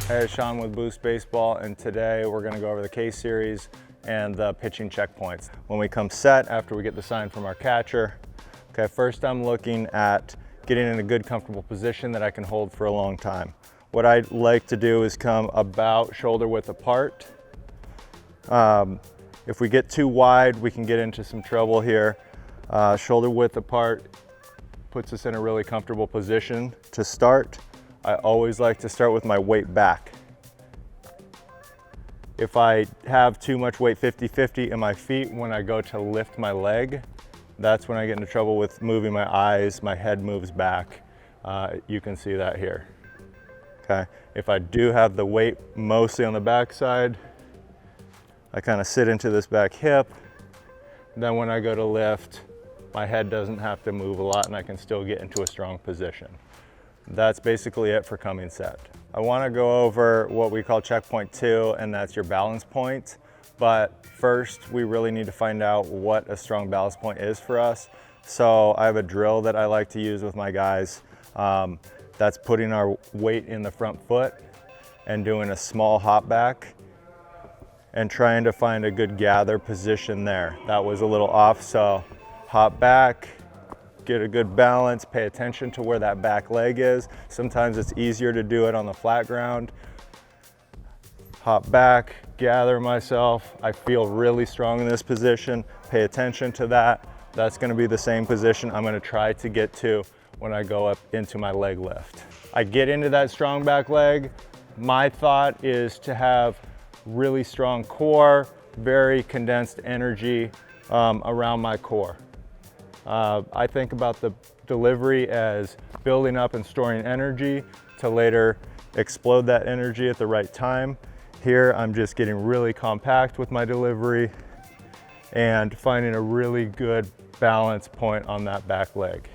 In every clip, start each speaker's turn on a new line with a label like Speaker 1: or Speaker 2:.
Speaker 1: Hey, Sean with Boost Baseball, and today we're going to go over the K series and the pitching checkpoints. When we come set, after we get the sign from our catcher, okay, first I'm looking at getting in a good, comfortable position that I can hold for a long time. What I like to do is come about shoulder width apart. If we get too wide, we can get into some trouble here. Shoulder width apart puts us in a really comfortable position to start. I always like to start with my weight back. If I have too much weight 50-50 in my feet, when I go to lift my leg, that's when I get into trouble with moving my eyes, my head moves back. You can see that here. Okay. If I do have the weight mostly on the back side, I kind of sit into this back hip. Then when I go to lift, my head doesn't have to move a lot and I can still get into a strong position. That's basically it for coming set. I want to go over what we call checkpoint 2, and that's your balance point. But first, we really need to find out what a strong balance point is for us. So I have a drill that I like to use with my guys. That's putting our weight in the front foot and doing a small hop back and trying to find a good gather position there. That was a little off, so hop back, get a good balance, pay attention to where that back leg is. Sometimes it's easier to do it on the flat ground. Hop back, gather myself. I feel really strong in this position. Pay attention to that. That's gonna be the same position I'm gonna try to get to when I go up into my leg lift. I get into that strong back leg. My thought is to have really strong core, very condensed energy around my core. I think about the delivery as building up and storing energy to later explode that energy at the right time. Here, I'm just getting really compact with my delivery and finding a really good balance point on that back leg.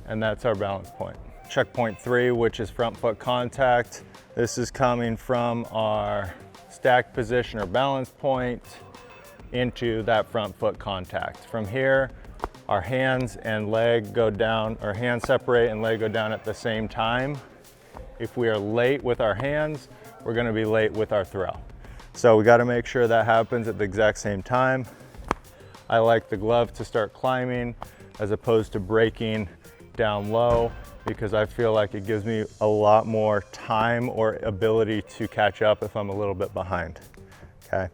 Speaker 1: And that's our balance point. Checkpoint 3, which is front foot contact. This is coming from our stacked position or balance point into that front foot contact. From here, our hands and leg go down, our hands separate and leg go down at the same time. If we are late with our hands, we're gonna be late with our throw. So we gotta make sure that happens at the exact same time. I like the glove to start climbing as opposed to breaking down low, because I feel like it gives me a lot more time or ability to catch up if I'm a little bit behind, okay?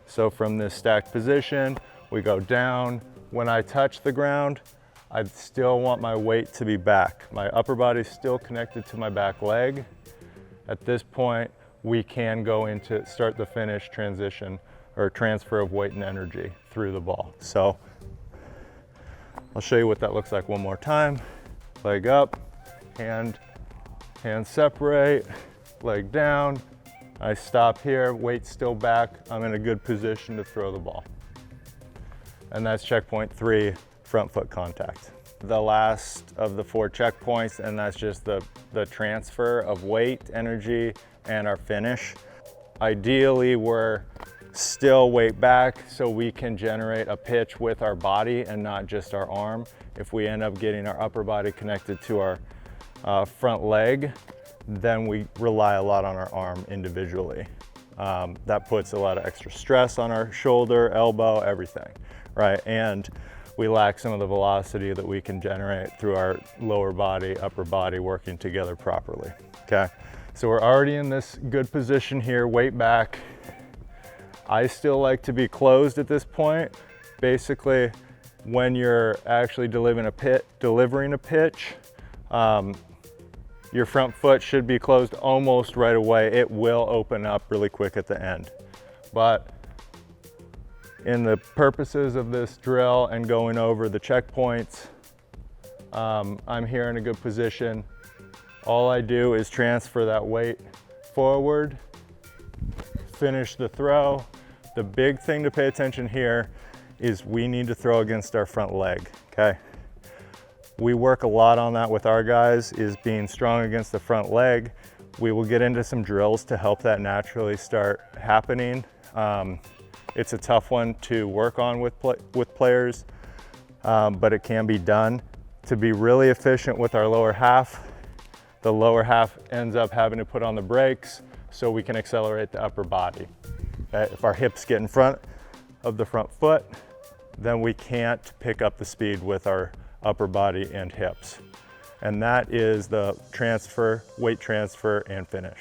Speaker 1: So from this stacked position, we go down. When I touch the ground, I still want my weight to be back. My upper body's still connected to my back leg. At this point, we can go into start the finish transition or transfer of weight and energy through the ball. So I'll show you what that looks like one more time. Leg up, hands separate, leg down. I stop here, weight still back. I'm in a good position to throw the ball. And that's checkpoint 3, front foot contact. The last of the 4 checkpoints, and that's just the transfer of weight, energy, and our finish. Ideally, we're still weight back so we can generate a pitch with our body and not just our arm. If we end up getting our upper body connected to our front leg, then we rely a lot on our arm individually. That puts a lot of extra stress on our shoulder, elbow, everything, right? And we lack some of the velocity that we can generate through our lower body, upper body working together properly, okay? So we're already in this good position here, weight back. I still like to be closed at this point. Basically, when you're actually delivering a pitch, your front foot should be closed almost right away. It will open up really quick at the end. But in the purposes of this drill and going over the checkpoints, I'm here in a good position. All I do is transfer that weight forward, finish the throw. The big thing to pay attention here is we need to throw against our front leg, okay? We work a lot on that with our guys, is being strong against the front leg. We will get into some drills to help that naturally start happening. It's a tough one to work on with players, but it can be done. To be really efficient with our lower half, The lower half ends up having to put on the brakes so we can accelerate the upper body. If our hips get in front of the front foot, then we can't pick up the speed with our upper body and hips. And that is the transfer, weight transfer, and finish.